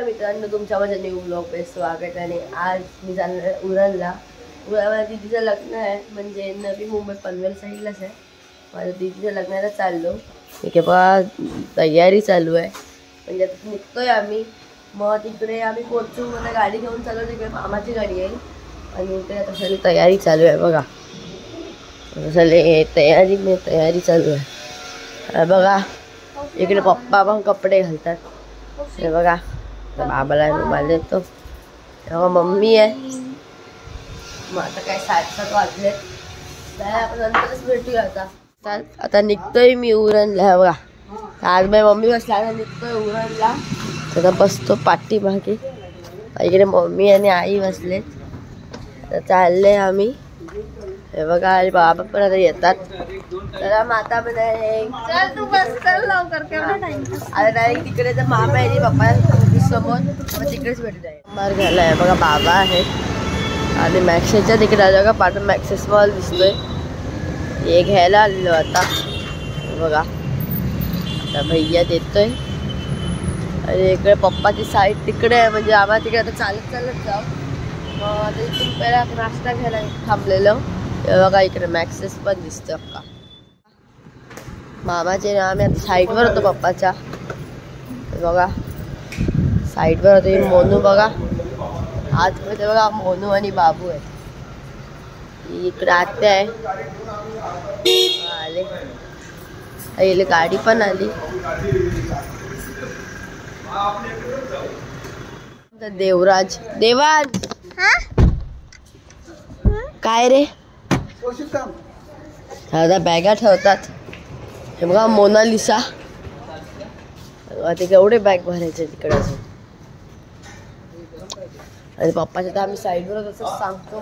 मित्रांनो, तुमच्या माझ्या न्यू ब्लॉगमध्ये स्वागत आहे. आणि आज मी जाणार उरणला. उरणला दीदीचं लग्न आहे, म्हणजे नवी मुंबई पनवेल साईडलाच आहे. माझ्या दीदीच्या लग्नाला चाललो. ठीक आहे बघा, तयारी चालू आहे. म्हणजे आता निघतोय आम्ही. मग तिकडे आम्ही पोहोचू. मला गाडी घेऊन चालू. तिकडे मामाची गाडी आहे आणि इकडे आता सगळी तयारी चालू आहे. बघा तयारी चालू आहे. बघा इकडे पप्पा पण कपडे घालतात. हे बघा बाबाला रुमाल देतो. तेव्हा मम्मी आहे. मग आता काय 7:30 वाजले. आपण नंतरच भेटूया. आता निघतोय मी उरणला. बघा आज माझी मम्मी बसला, निघतोय उरणला. आता बसतो पाठीमागे. इकडे मम्मी आणि आई बसले. तर चालले आम्ही. हे बघा आणि बाबा पण आता येतात. तर माता म्हणाले चल तू बस कर लवकर. अरे नाही, तिकडे तर मामा आहे पप्पा समोर, मग तिकडेच भेटत आहे. मार घ्यायला बघा बाबा आहे. आणि मॅक्सेसच्या तिकडे आलं बघा, पाठून मॅक्सेस मॉल दिसतोय. हे घ्यायला आलेलो आता. बघा आता भैया देतोय. आणि इकडे पप्पाची साईड तिकडे आहे, म्हणजे आम्हाला तिकडे आता चालत जाऊ. मग आता इथून पहिला नाश्ता घ्यायला थांबलेलो. बघा इकडे मॅक्सेस पण दिसतोय अक्का. मामाचे आम्ही आता साईडवर होतो पप्पाच्या. बघा साईडवर होतो. मोनू बघा आतमध्ये बघा, मोनू आणि बाबू आहे. इकडे आत्या आहे. आले गाडी पण आली. देवराज देवांश काय रे, दादा बॅगा ठेवतात. हे बघा मोनालिसा. ते केवढे बॅग भरायचे तिकडे अजून. आणि पप्पाच्या तर आम्ही साईडवर असं सांगतो.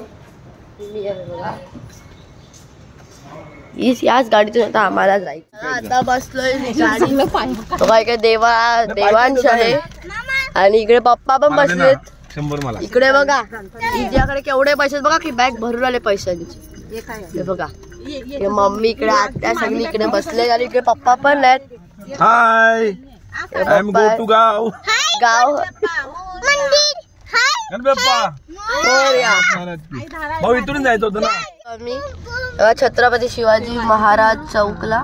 बघा याच गाडीतून आता आम्हाला जायचं. आता बसलोय गाडी. बघा इकडे देवांश आहे आणि इकडे पप्पा पण बसलेत. इकडे बघा तिच्याकडे केवढे पैसे बघा, की बॅग भरून आले पैशांची. हे बघा मम्मी इकडे आत्या सगळी इकडे बसले. आणि इकडे पप्पा पण आहेत. हाय गाव भाऊ इथून जायचं होतं ना आम्ही. छत्रपती शिवाजी महाराज चौकला.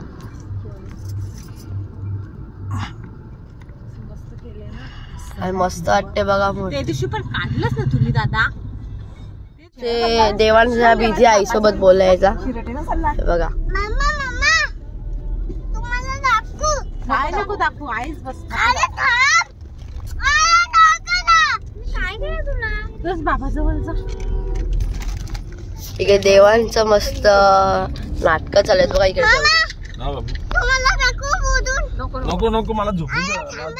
मस्त वाटते बघा. काढलंच ना तुम्ही दादा. ते देवांच्या बिझी आईसोबत बोलायचा. बघा काय नको दाखवू, आईच बस. बाबाजवळचा ठीक आहे. देवांचं मस्त नाटक चालत बघा इकडे. नको नको मला झोपून.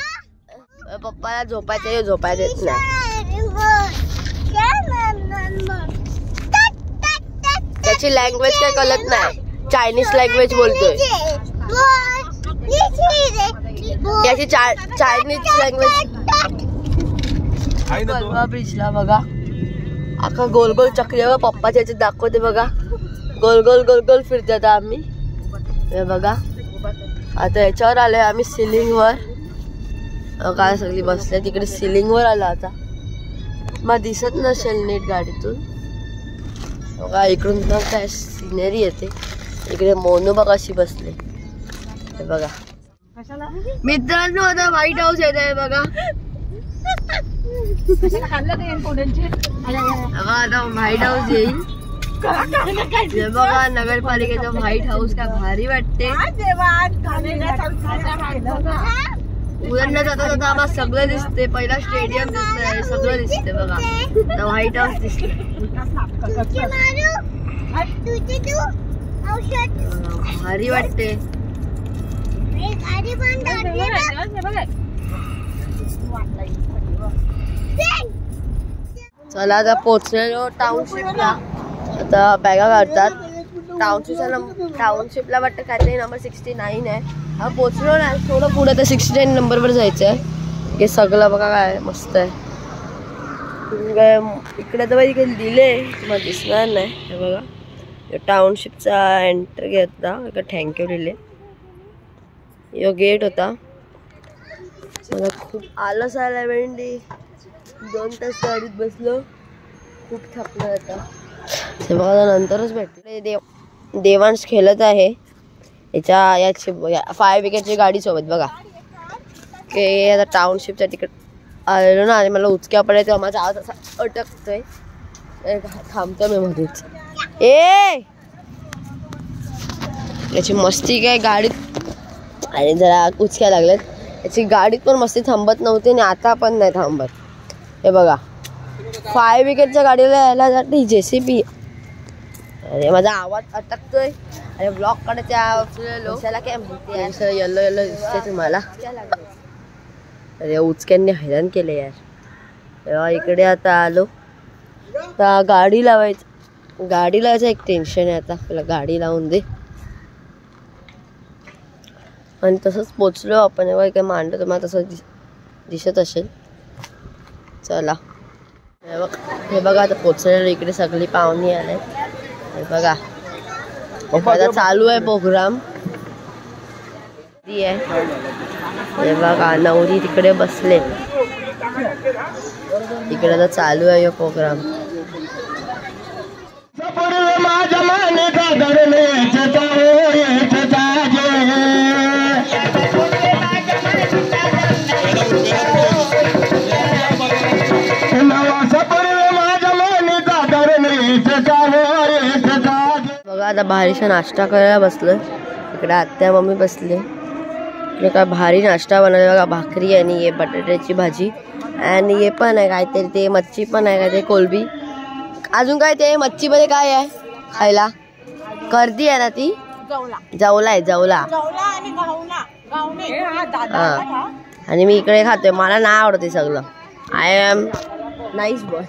पप्पाला झोपायचं, झोपाय देत नाही. त्याची लँग्वेज काय कळत नाही. चायनीज लँग्वेज बोलतोय. त्याची चायनीज लँग्वेज. ब्रिजला बघा अख्खा गोल गोल चक्रीवर पप्पाच्या याच्यात दाखवते. बघा गोल गोल गोल गोल फिरतात आम्ही. हे बघा आता याच्यावर आलोय आम्ही सिलिंगवर. काय सगळी बसले तिकडे सिलिंगवर आलो. आता मग दिसत नसेल नीट गाडीतून. बघा इकडून तर काय सिनेरी येते. इकडे मोनू बघा अशी बसले. हे बघा मित्रांनो आता व्हाईट हाऊस येत आहे. बघा आता व्हाईट हाऊस येईल. बघा नगरपालिकेचं व्हाईट हाऊस काय भारी वाटते. उरणला जाता जाता आम्हाला सगळं दिसते. पहिला स्टेडियम दिसतंय, सगळं दिसते. बघा आता व्हाईट हाऊस दिसते. भारी वाटते. चला आता पोहोचलेलो टाउनशिपला. आता बॅगा काढतात. टाउनशिपला वाटतं काहीतरी नंबर 69 आहे. हा पोचलो ना थोडं पुढे तर 69 नंबरवर जायचं आहे. हे सगळं बघा काय मस्त आहे. इकडे तर इकडे लिहिले मग दिसणार नाही. हे बघा टाउनशिपचा एंटर घेतला. इकडे थँक्यू लिहिले. यो गेट होता. मला खूप आलस आला भेंडी. 2 तास गाडीत बसलो, खूप थकलो आता. हे बघा नंतरच भेटले. देवांश खेळत आहे याची 5 विकेटची गाडी सोबत. बघा की आता टाउनशिपच्या तिकडे आलेलो ना आणि मला उचक्या पडले तेव्हा माझा आवाज असा अटकतोय. थांबतो मी मध्येच. याची मस्ती काय गाडीत आणि जरा उचक्या लागल्यात. याची गाडीत पण मस्ती थांबत नव्हती आणि आता पण नाही थांबत. हे बघा 5 विकेटच्या गाडीला यायला जाते JCB. अरे माझा आवाज अटकतोय आणि ब्लॉक कडे त्या लोशाला काय म्हणते येल्लो येल्लो दिसते तुम्हाला. अरे उचक्यांनी हैराण केले यार. तेव्हा इकडे आता आलो तर गाडी लावायचं एक टेन्शन आहे आता. आपल्याला गाडी लावून दे. आणि तसंच पोचलो आपण. एव्हा काय मांडलं तुम्हाला तसं दिसत असेल. चला हे बघा आता पोचलेलो. इकडे सगळी पाहुणी आले. हे बघा आता चालू आहे प्रोग्राम. हे बघा नवरी तिकडे बसले. इकडे आता चालू आहे प्रोग्राम. बघा आता भारीचा नाश्ता करायला बसलोय. इकडे आत्या मम्मी बसले. इकडे काय भारी नाश्ता बनवला बघा. भाकरी आणि हे बटाट्याची भाजी आणि हे पण आहे काहीतरी ते मच्छी पण आहे काहीतरी कोलबी. अजून काय ते मच्छीमध्ये काय आहे खायला? कर्दी आहे ना ती. जवला हा. आणि मी इकडे खातोय. मला नाही आवडते सगळं. I am nice boy.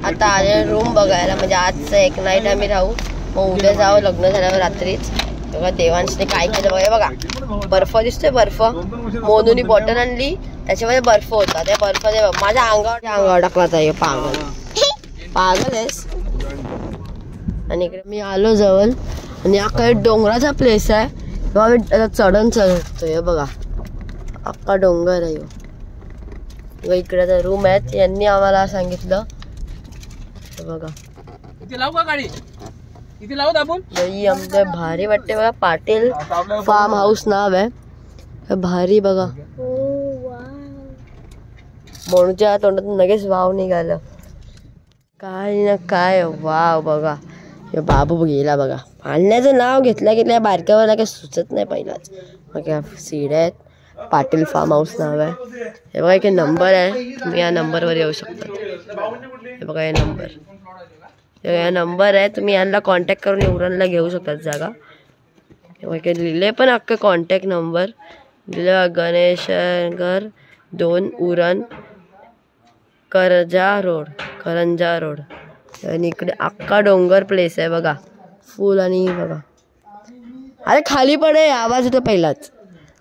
आता आले रूम बघायला. म्हणजे आजचं एक नाईट आम्ही राहू, मग उद्या जावं लग्न झाल्यावर रात्रीच. बघा देवांशने काय केलं बघा. बर्फ दिसतोय. बर्फ मोनूनी बॉटल आणली त्याच्यामध्ये बर्फ होता. त्या बर्फाच्या माझ्या अंगावर टाकला होता. पागल आहेस. आणि इकडे मी आलो जवळ आणि अख्खा डोंगराचा प्लेस आहे. तेव्हा मी चढण चढतोय. बघा अख्खा डोंगर आहे. इकडे आता रूम आहेत. यांनी आम्हाला सांगितलं. बघा इथे लावू का गाडी? इथे लावू आपण. आमच्या भारी वाटते बघा. पाटील फार्म हाऊस नाव आहे. भारी बघा. म्हणूच्या तोंडातून लगेच वाव निघालं. काय ना काय वाव बघा. हे बाबू गेला बघा. पाळण्याचं नाव घेतल्या बारक्यावर काही सुचत नाही पहिलाच. मग सीड्या आहेत. पाटील फार्म हाऊस नाव आहे. हे बघा एक नंबर आहे. तुम्ही या नंबरवर येऊ शकता. हे बघा या नंबर आहे. तुम्ही यांना कॉन्टॅक्ट करून उरणला घेऊ शकतात जागा. हे बघा लिहिले पण अख्खे कॉन्टॅक्ट नंबर दिले. गणेशनगर 2 उरण करंजा रोड. आणि इकडे अख्खा डोंगर प्लेस आहे बघा फुल. आणि बघा अरे खाली पडे आवाज येतो पहिलाच.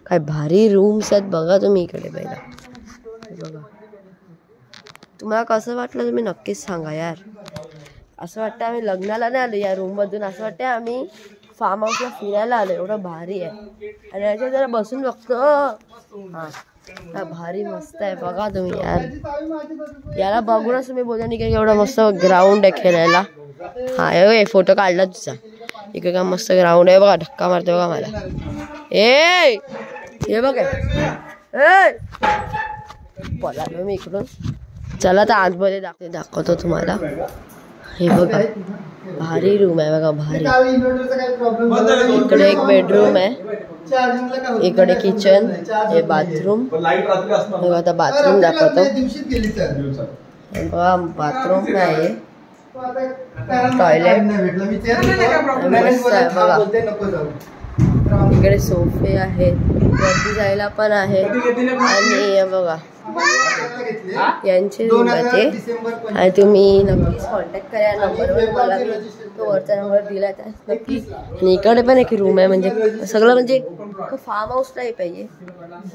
काय भारी रूम्स आहेत बघा तुम्ही इकडे पहिला. बघा तुम्हाला कसं वाटलं तुम्ही नक्कीच सांगा यार. असं वाटतं आम्ही लग्नाला नाही आलो या रूम मधून. असं वाटतं आम्ही फार्म हाऊसला फिरायला आलो. एवढं भारी आहे. आणि याच्यात जरा बसून बघतो. हा भारी मस्त आहे बघा तुम्ही यार. याला बघूनच तुम्ही बोलता नाही की एवढा मस्त ग्राउंड आहे खेळायला. हा हे फोटो काढला तुझा. इकडे काय मस्त ग्राउंड आहे बघा. धक्का मारतो बघा मला. हे बघा बोला मी इकडून. चला तर आतमध्ये दाखवतो तुम्हाला. हे बघा भारी रूम आहे बघा. भारी. इकडे एक बेडरूम आहे. इकडे किचन. हे बाथरूम. बघा आता बाथरूम दाखवतो. बघा बाथरूम आहे. टॉयलेट मस्त आहे बघा. इकडे सोफे आहेत, वरती जायला पण आहे. आणि बघा यांचे रूम आहे आणि तुम्ही नक्कीच कॉन्टॅक्ट करा या नंबरवर. मला तो वरचा नंबर दिला त्या नक्की. आणि इकडे पण एक रूम आहे, म्हणजे सगळं म्हणजे फार्म हाऊस टाईप आहे.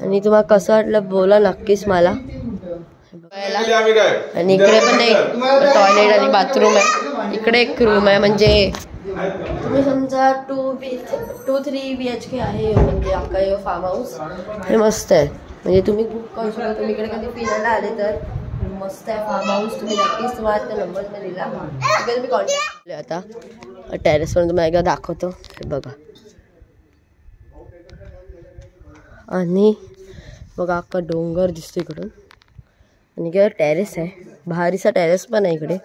आणि तुम्हाला कसं वाटलं बोला नक्कीच मला. आणि इकडे पण एक टॉयलेट आणि बाथरूम आहे. इकडे एक रूम आहे, म्हणजे तुम्ही समजा 2-3 BHK आहे, म्हणजे अख्खा फार्म हाऊस. हे मस्त आहे, म्हणजे तुम्ही बुक करू शकता. तुम्ही इकडे कधी फिरायला आले तर मस्त आहे फार्म हाऊस. तुम्ही नक्कीच तुम्हाला त्या नंबर दिला तिकडे तुम्ही कॉन्टॅक्ट केले. आता टेरेसवरून तुम्हाला एकदा दाखवतो. हे बघा आणि बघा अख्खा डोंगर दिसतो इकडून. आणि इकडे टेरेस आहे, भारीचा टेरेस पण आहे इकडे.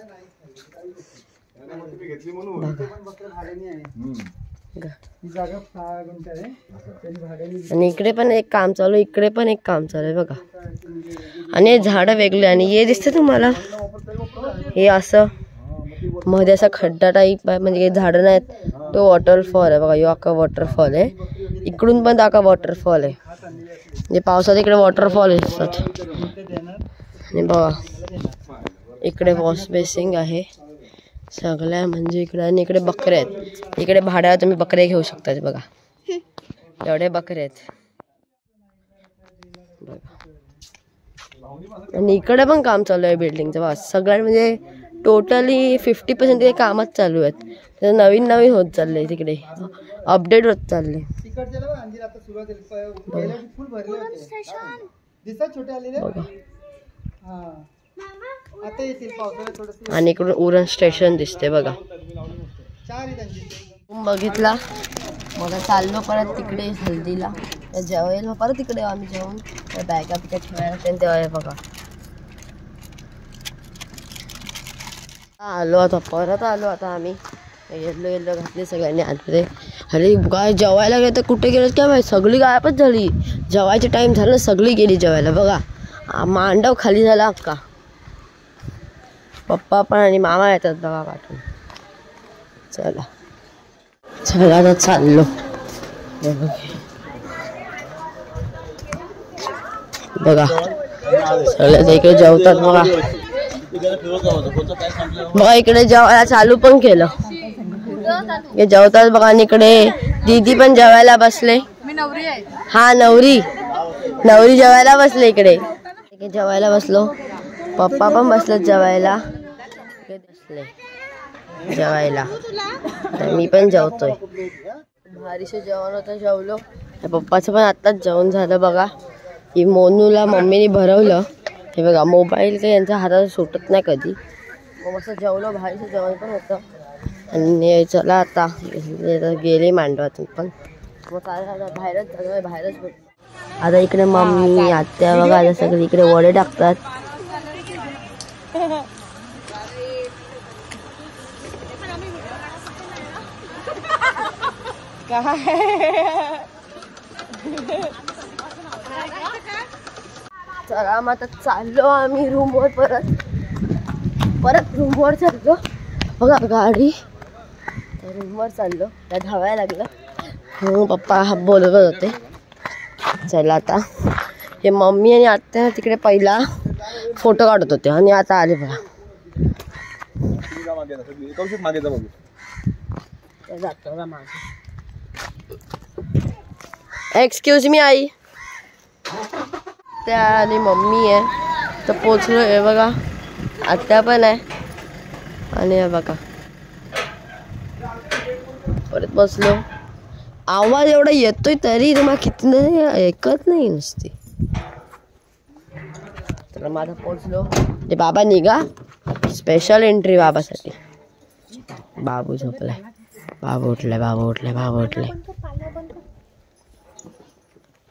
आणि इकडे पण एक काम चालू, इकडे पण एक काम चालू आहे बघा. आणि झाडं वेगळे. आणि हे दिसते तुम्हाला, हे असं मध्ये असा खड्डा टाईप आहे, म्हणजे झाडं नाहीत. तो वॉटरफॉल आहे बघा. यो अख्खा वॉटरफॉल आहे. इकडून पण अख्खा वॉटरफॉल आहे, म्हणजे पावसात इकडे वॉटरफॉल असतात. आणि बघा इकडे वॉश बेसिंग आहे सगळ्या, म्हणजे इकडे. आणि इकडे बकरे आहेत. इकडे भाड्याला तुम्ही बकरे घेऊ शकता बघा. एवढे बकरे आहेत बघा. आणि इकडे पण काम चालू आहे बिल्डिंगचं बघा. सगळ्या म्हणजे टोटली 50% ते कामच चालू आहेत. नवीन होत चाललंय तिकडे, अपडेट होत चालले. आणि इकडून उरण स्टेशन दिसते बघा. बघितला मला चाललो परत तिकडे हल्दीला जेवायला. परत तिकडे आम्ही जेवून बॅगा तिकडे ठेवायला तेव्हा बघा आलो. आता परत आलो. आता आम्ही येल्लो घातले सगळ्यांनी आतमध्ये. अरे काय जेवायला गेलं तर कुठे गेलं काय माहिती, सगळी गायबच झाली. जेवायचे टाइम झालं, सगळी गेली जेवायला बघा. मांडव खाली झाला अक्का. पप्पा पण आणि मामा येतात बघा पाठवून. चला आता चाललो बघा. सगळे इकडे जेवतात बघा. बघा इकडे जेवायला चालू पण केलं, जेवतात बघा. आणि इकडे दीदी पण जेवायला बसले. हा नवरी जेवायला बसले. इकडे जेवायला बसलो. पप्पा पण बसले जेवायला. मी पण जेवतोय. भारीशे जेवण होतं, जेवलो. पप्पाचं पण आत्ताच जेवण झालं बघा. ही मोनूला मम्मीने भरवलं. हे बघा मोबाईल काही यांच्या हातात सुटत नाही कधी. मग मस्त जेवलो, भारीशे जेवण पण होतं. आणि चला आता गेले मांडवातून पण मग बाहेरच आता इकडे मम्मी आत्या बघा. आता सगळे इकडे वडे टाकतात. चला मग आता चाललो आम्ही रूमवर. परत रूमवर चाललो बघा. गाडी रूमवर चाललो. त्या धावायला लागलं. हो पप्पा बोलत होते. चला आता हे मम्मी आणि आत्या तिकडे पहिला फोटो काढत होते आणि आता आले बघा. एक्सक्यूज मी आई. त्या आणि मम्मी आहे तर पोचलो. हे बघा आत्या पण आहे. आणि हे बघा परत बसलो. आवाज एवढा येतोय तरी तुम्हाला किती ऐकत नाही नुसती. तर मग आता पोचलो. ते बाबा निघा, स्पेशल एंट्री बाबासाठी. बाबू झोपलाय. बाबू उठलाय.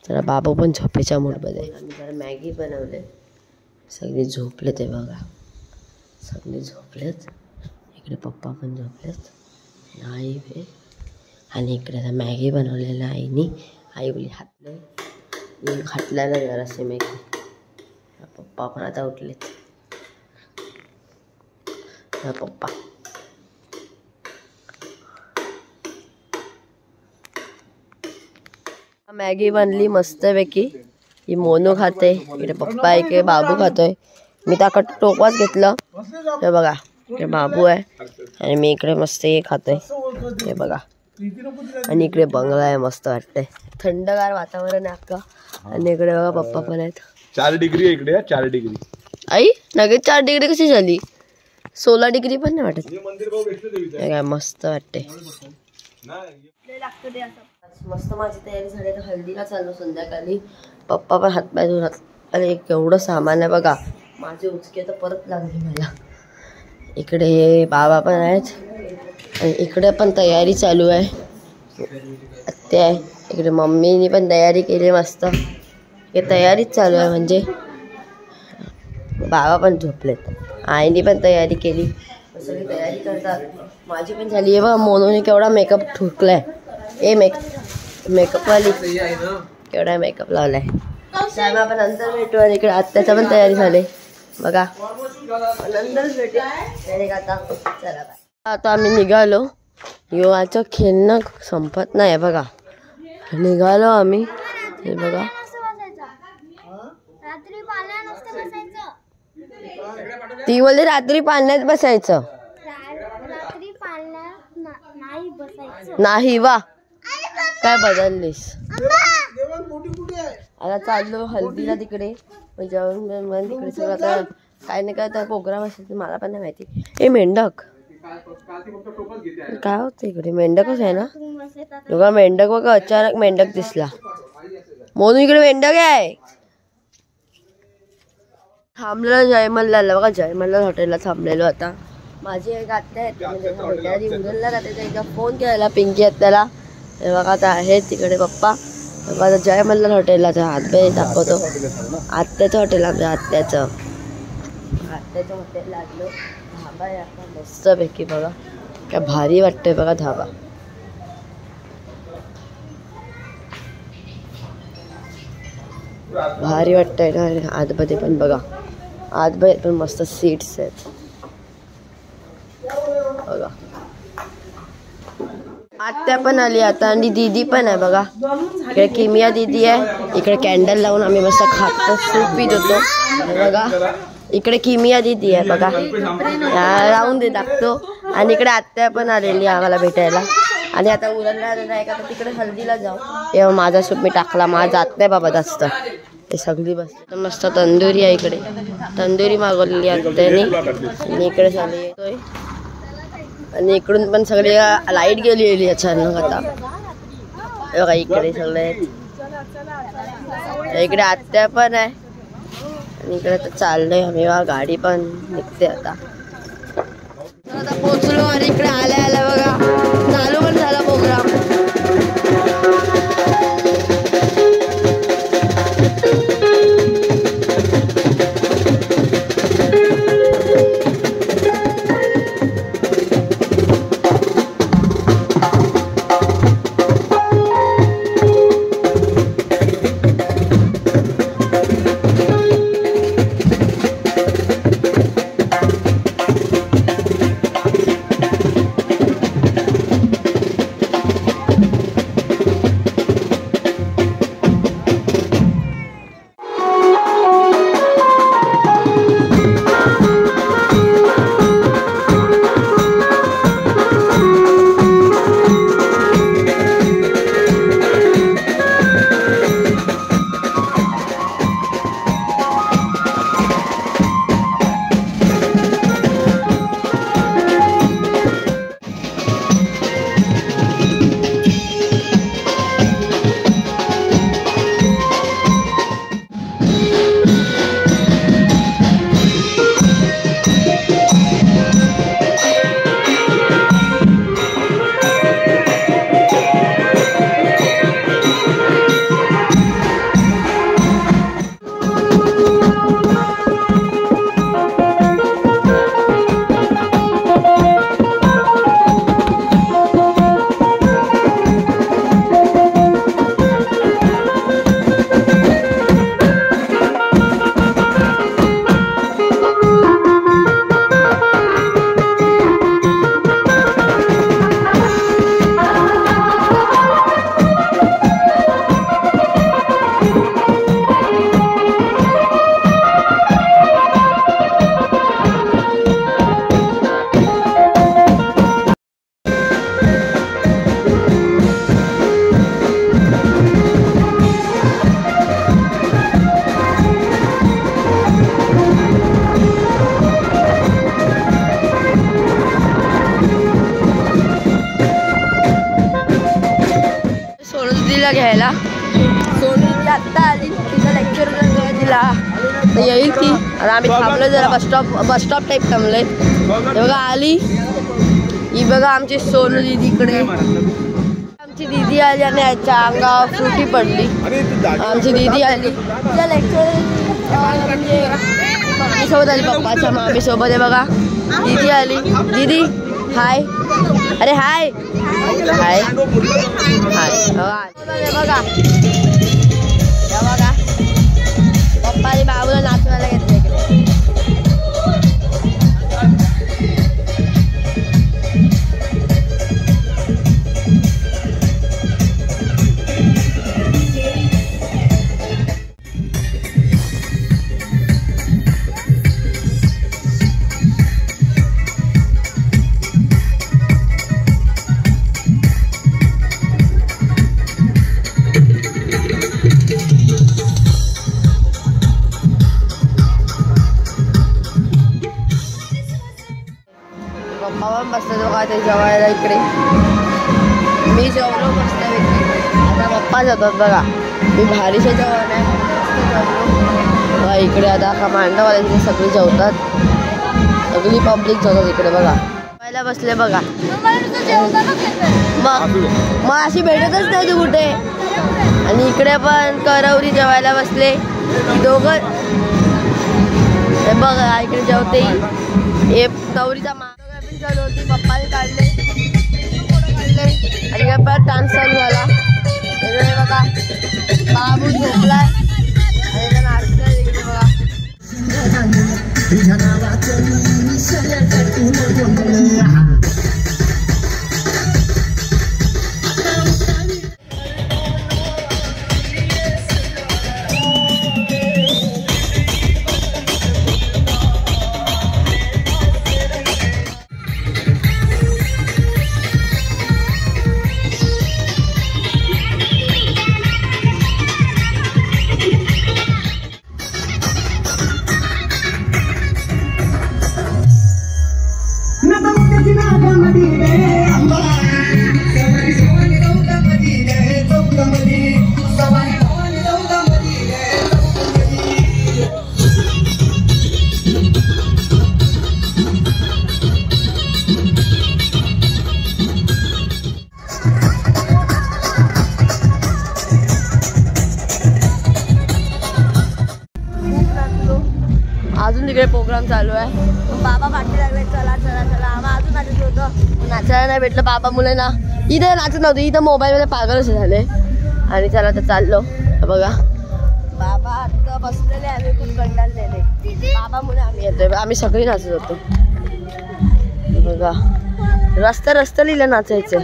जरा बाबू पण झोपेच्या मूडमध्ये. आम्ही जरा मॅगी बनवले. सगळे झोपले ते बघा. सगळे झोपलेत. इकडे पप्पा पण झोपलेत. आई बे. आणि इकडे आता मॅगी बनवलेलं आईनी. आई बोली हातल्याला जरासे मॅगी. पप्पा पण आता उठलेत. पप्पा मॅगी बनली मस्तपैकी. ही मोनू खाते, इकडे पप्पा इकडे बाबू खातोय. मी त्याकडे टोकवाच घेतलं. हे बघा इकडे बाबू आहे आणि मी इकडे मस्त हे खातोय. हे बघा आणि इकडे बंगला आहे, मस्त वाटतंय. थंडगार वातावरण आहे अक्का. आणि इकडे बघा पप्पा पण आहेत. 4 डिग्री इकडे 4 डिग्री. आई लगेच 4 डिग्री कशी झाली? 16 डिग्री पण नाही वाटत. काय मस्त वाटते. मस्त माझी तयारी झाली. तर हल्दीला चाललो संध्याकाळी. पप्पा पण हातपाय धुवून. अरे केवढं सामान आहे बघा. माझे उचके तर परत लागले मला. इकडे बाबा पण आहेत आणि इकडे पण तयारी चालू आहे. आत्या आहे इकडे. मम्मीने पण तयारी केली मस्त. हे तयारीच चालू आहे म्हणजे. बाबा पण झोपलेत. आईने पण तयारी केली. सगळी तयारी करतात. माझी पण झाली आहे बघ. मोनूने केवढा मेकअप ठोकलाय. मेकअपवाली केवढा मेकअप लावलाय. त्यामुळे आपण नंतर भेटू. आणि इकडे आत्याचा पण तयारी झाली बघा. नंतरच भेटू. आता चला बाय. आता आम्ही निघालो. युवाचं खेळणं संपत नाही बघा. निघालो आम्ही. हे बघा ती बोलते रात्री पाळण्यात बसायचं नाही. वा काय बदललीस. आता चाललो हल्दीला तिकडे. जेवण तिकडे सगळं. आता काय नाही काय तर प्रोग्राम असेल तर मला पण नाही माहिती. हे मेंढक काय होतं इकडे. मेंढकच आहे ना. बघा मेंढक बघा. अचानक मेंढक दिसला. मोनू इकडे मेंढक आहे. थांबलेलो जयमल्लाला बघा. जयमल्लाल हॉटेलला थांबलेलो. आता माझी एक आत्या आहे म्हणजे उदलला राहते. एकदा फोन केला पिंकी आत्याला. हे बघा आता आहे तिकडे पप्पा. बघा जयमल्लाल हॉटेलला हातपाय दाखवतो. आत्याचं हॉटेल आमच्या आत्याचं हॉटेल लागलो. धाबा आहे आता मस्तपैकी बघा. काय भारी वाटतंय बघा धाबा. भारी वाटतंय ना. आतमध्ये पण बघा. आतमध्ये पण मस्त सीट्स आहेत बघा. आत्या पण आली आता आणि दीदी पण आहे बघा. इकडे किमिया दीदी आहे. इकडे कॅन्डल लावून आम्ही मस्त खातो सूप पित होतो बघा. इकडे किमिया दीदी आहे बघा. लावून दे टाकतो. आणि इकडे आत्या पण आलेली आम्हाला भेटायला. आणि आता उरणला नाही का तिकडे हल्दीला जाऊ. तेव्हा माझा सूप मी टाकला. माझा आत्या बाबा जास्त ते सगळी बस. मस्त तंदुरी आहे इकडे. तंदुरी मागवलेली आत्याने. आणि इकडे सगळी येतोय. आणि इकडून पण सगळे लाईट गेली अचानक आता बघा. इकडे सगळे इकडे आत्या पण आहे. आणि इकडे तर चाललंय आम्ही. गाडी पण निघते आता. पोचलो आणि इकडे आल्या बघा. चालू पण झाला प्रोग्राम. सोनूला घ्यायला. सोनू आत्ता आली, तिचं लेक्चर तिला तर येईल ती. आणि आम्ही थांबलो जरा बस स्टॉप टाईप थांबलोय. बघा आली ही, बघा आमची सोनू दीदीकडे. आमची दीदी आली आणि याच्या अंगावर फ्रुटी पडली. आमची दीदी आली, तिच्या लेक्चर म्हणजे मम्मी सोबत आली, पप्पाच्या मामी सोबत आहे. बघा दीदी आली. दीदी हाय, अरे हाय हाय हाय. बघा बघा पप्पा आणि बाबूला नाचवायला घेतलं इकडे. बसतात बघा ते जेवायला इकडे. मी जेवलो मस्त. आता पप्पा जातात बघा. मी भारीचं जेवण आहे बघा इकडे. आता का मांडवाले सगळी जेवतात, सगळी पब्लिक जेवतात इकडे बघा. जेवायला बसले बघा. मग अशी भेटतच नाही तू कुठे. आणि इकडे पण करवरी जेवायला बसले दोघं. बघा इकडे जेवते. हे नवरीचा चालू होती, पप्पाने काढले आणि काय परत डान्स चालू झाला. बघा बाबू झोपलाय आणि नाचलाय इकडे बघा. अजून तिकडे प्रोग्राम चालू आहे. बाबा पाठी लागले, चला चला चला. आम्हाला अजून नाचत होतं, नाचायला नाही भेटलं. बाबा मुले ना इथं नाचत नव्हतं, इथं मोबाईलमध्ये पागलच झाले. आणि चला तर चाललो. बघा बाबा आता बसलेले, आम्ही खूप कंटाळलेले. बाबा मुले आम्ही येतोय, आम्ही सगळी नाचत होतो. बघा रस्ता लिहिलं नाचायचं.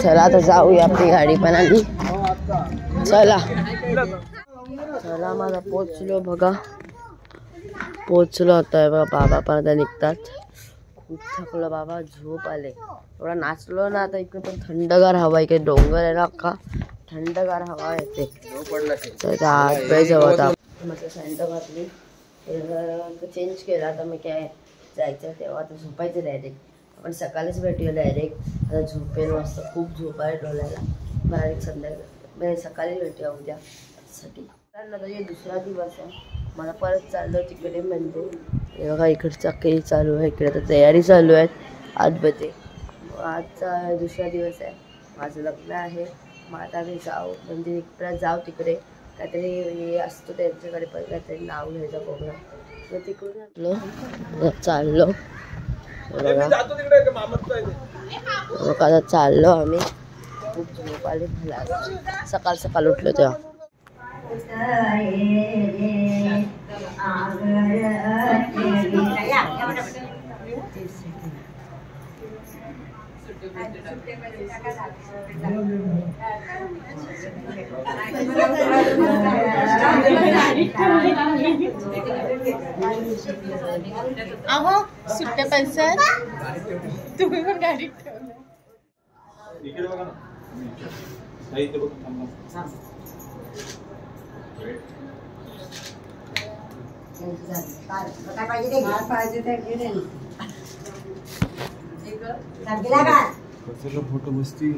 चला आता जाऊया, आपली गाडी पण आली. चला चला माझा पोचलो बघा. पोचलो होता बघा. बाबा परत निघतात. खूप थकलो बाबा, झोप आले. थोडा नाचलो ना. आता इकडे पण थंडगार हवा, इकडे डोंगर आहे ना अख्खा, थंडगार हवा येते. हात पाय जवळ माझं सँड घातली, चेंज केला. आता मी काय जायचं तेव्हा आता झोपायचं डायरेक्ट. आपण सकाळीच भेटूया डायरेक्ट. आता झोपेल मस्त, खूप झोप आहे डोळ्याला. डायरेक्ट संध्याकाळी सकाळी भेटूया उद्यासाठी. हे दुसरा दिवस आहे. मला परत चाललो तिकडे म्हणजे बघा इकडचा काही चालू आहे. इकडे तर तयारी चालू आहेत 8 बजे. आजचा दुसरा दिवस आहे, माझं लग्न आहे. मग आता मी म्हणजे परत जाऊ तिकडे. काहीतरी हे असतो त्यांच्याकडे पण काहीतरी नाव घ्यायचा प्रोग्राम. मग तिकडून चाललो बघा. चाललो आम्ही. खूप झोप आली मला, सकाळ उठलो तेव्हा. अहो सुट्टे पैसे तुम्ही पण गाडी फोटो मस्ती.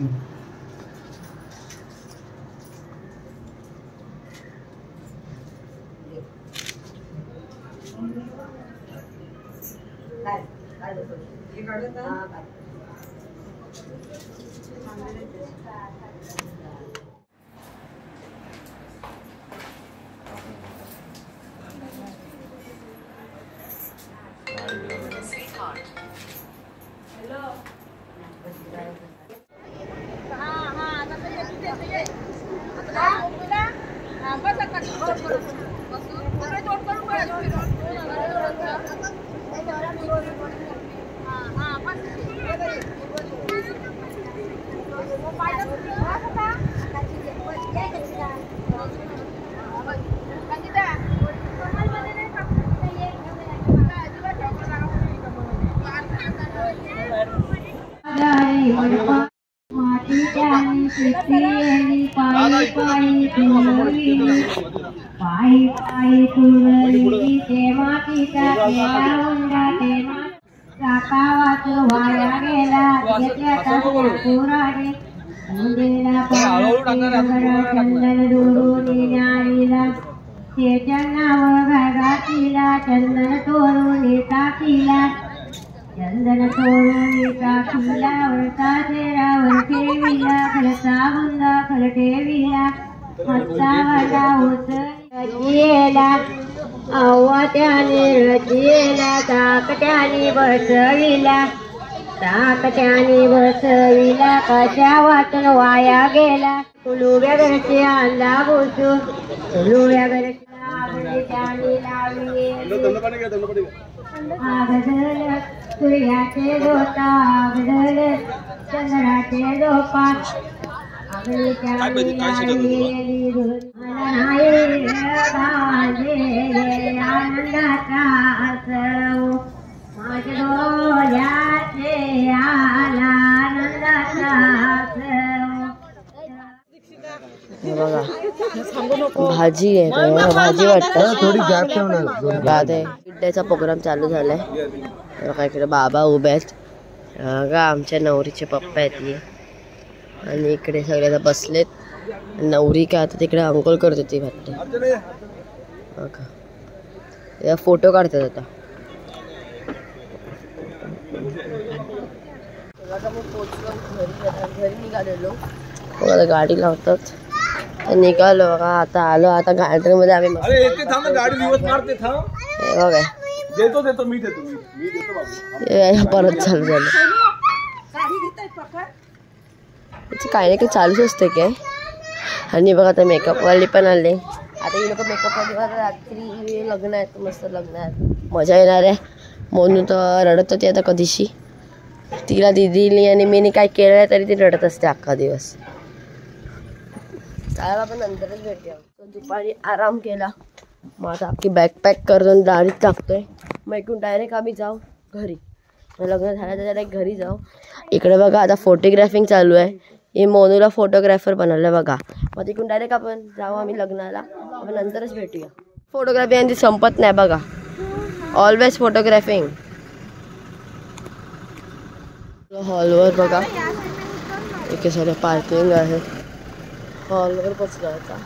चंदन तोरुणी टाकीला चंदन तोरुणी टाकीला वरता चेहरावर ठेविला खलता बुंदा खल ठेविला मस्ता वाटा होत रचियेला आव्हात्याने रचियेला ताकट्याने बसविला कशा वाचून वाया गेला कुलुब्या घरचे अंदा बोसू कुलुब्या घरचे आगदल सूर्याचे दोता आगदल चंद्राचे दोपा आनंदाचा असव माझ्या डोळ्याचे आला आनंदाचा बघा भाजी आहे भाजी वाटतं थोडी गॅप ठेवणार इड्ड्याचा प्रोग्राम चालू झालाय बघा इकडे बाबा उभे आहेत बघा आमच्या नवरीचे पप्पा आहेत आणि इकडे सगळे बसलेत नवरी काय आता तिकडे अंघोळ करत होती वाटते बघा फोटो काढतात आता घरी निघालेलो बघा गाडी लावतात निघालो बघा आता आलो आता गार्डन मध्ये आम्ही परत चालू झालं काही नाही काही चालूच असते काय आणि बघा आता मेकअप वाली पण आले आता ही लोक मेकअप वाली रात्री लग्न आहेत मस्त लग्न आहेत मजा येणार आहे म्हणून तर रडत होती आता कधीशी तिला दिदीली आणि मी काय केलं तरी ती रडत असते अख्खा दिवस चालेल आपण नंतरच भेटूया दुपारी आराम केला मग आता अख्खी बॅग पॅक करून गाडीत टाकतोय मग इकडून डायरेक्ट आम्ही जाऊ घरी लग्न झालं तर डायरेक्ट घरी जाऊ इकडे बघा आता फोटोग्राफिंग चालू आहे हे मोनूला फोटोग्राफर बनवलं बघा मग तिकडून डायरेक्ट आपण जाऊ आम्ही लग्नाला आपण नंतरच भेटूया फोटोग्राफी आणि ती संपत नाही बघा ऑलवेज फोटोग्राफिंग हॉलवर बघा इथे सगळं पार्किंग आहे हॉलवर पोचलो आता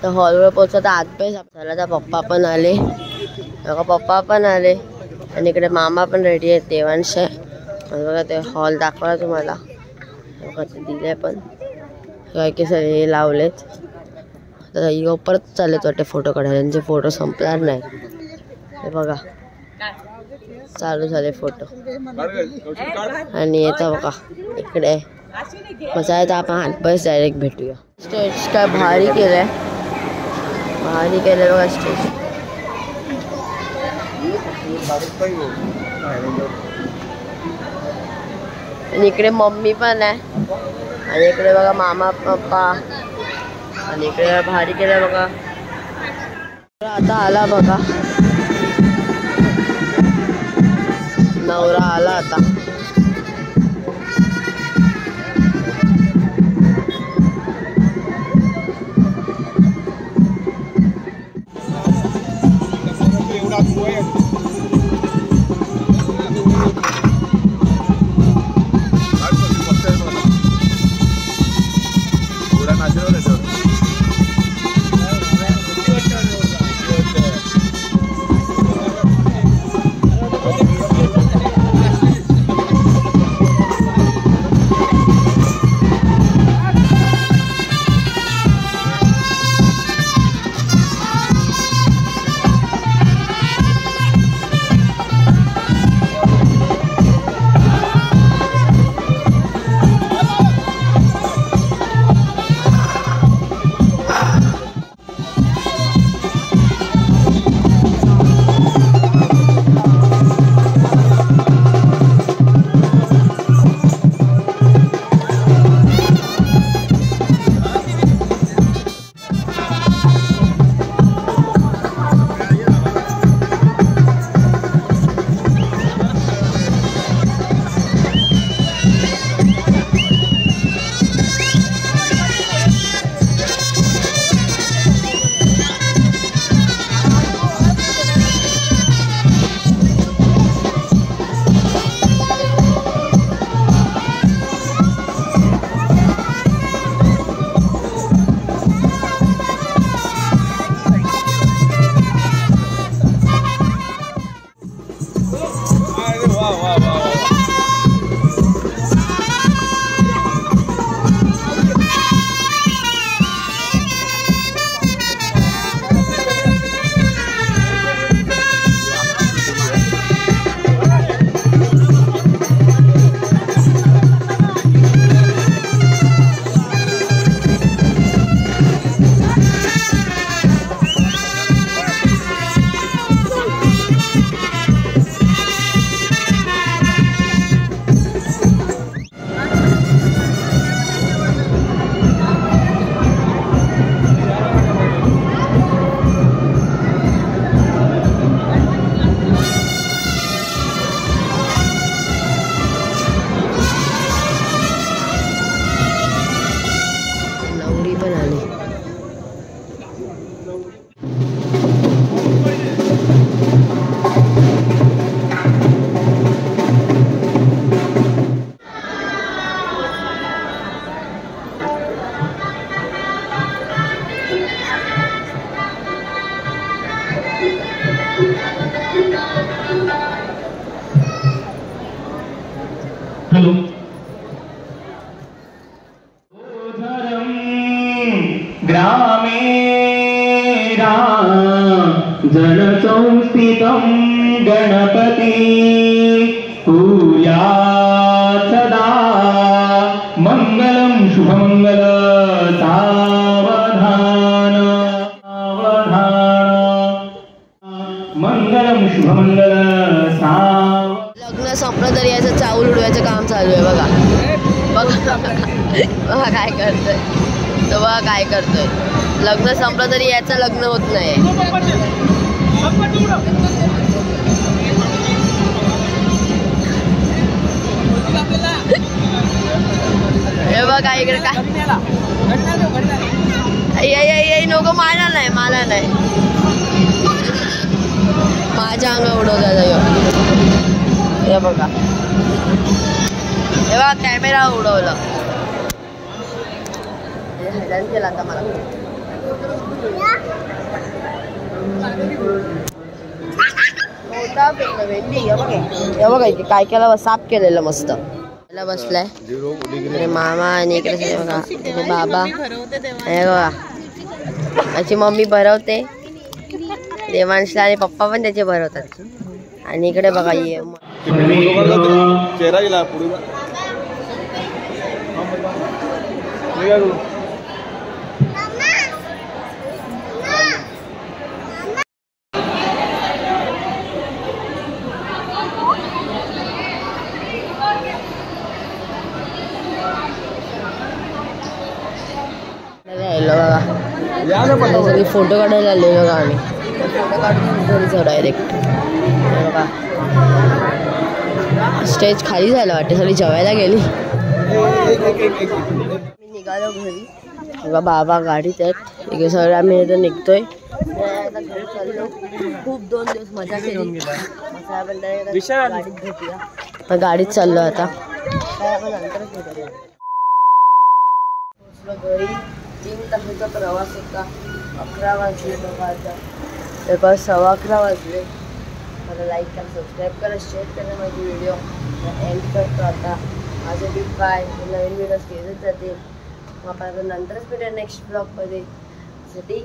तर हॉलवर पोचला तर आतपेच झाला तर पप्पा पण आले बघा पप्पा पण आले आणि इकडे मामा पण रेडी आहे देवांश आहे बघा ते हॉल दाखवला तुम्हाला बघा ते दिले पण काय की सगळे लावलेत तर परत चाललेत वाटते फोटो काढायला त्यांचे फोटो संपणार नाही हे बघा चालू झाले फोटो आणि येतं बघा इकडे मजा आहे तर आपण आतबस डायरेक्ट भेटूया स्टेज काय भारी केलंय बघा स्टेज आणि इकडे मम्मी पण आहे आणि इकडे बघा मामा पप्पा आणि इकडे भारी केलंय बघा आता आला बघा नवरा आला आता वा वा वा हॅलो ग्रामे जनसंस्थितं गणपति पूया सदा मंगलम शुभमंगल सावधान मंगलम शुभमंगल लग्न संपलं तरी याचं चावल उडवायचं काम चालू आहे बघा. बघा बघा काय करतोय तो, बघा काय करतोय. लग्न संपलं तरी याचं लग्न होत नाही. हे बघा इकडे काय नको, मला नाही माझ्या अंग उडवतात. हे बघा कॅमेरा उडवलं. हैराण केला आता मला. हे बघा इथे काय केलं, साफ केलेलं मस्त. त्याला बसलाय मामा आणि इकडे बघा इथे बाबा. हे बघा त्याची मम्मी भरवते, देवांशला आणि पप्पा पण त्याचे भरवतात. आणि इकडे बघा ये चेहरा गेला पुढे फोटो काढायला आले बघा. आम्ही फोटो काढून घरी जाऊ डायरेक्ट. बघा स्टेज खाली झालं वाटते, सगळी जेवायला गेली. मी निघालो घरी. बघा बाबा गाडीत आहेत. इकडे सगळं आम्ही इथं निघतोय. घरी चाललो. खूप 2 दिवस मजा केली. गाडीत भेटूया. गाडीत चाललो आता. काय आपण नंतरच भेटूया. घरी 3 तासाचा प्रवास होता. 11 वाजले बघा आता. तर 11:15 वाजले. मला लाईक करा, सबस्क्राईब करा, शेअर करा माझी व्हिडिओ. एंड करतो आता. माझे बी बाय. नवीन व्हिडिओज केलेच जातील. मग आपण नंतरच भेटूया नेक्स्ट ब्लॉगमध्ये. साठी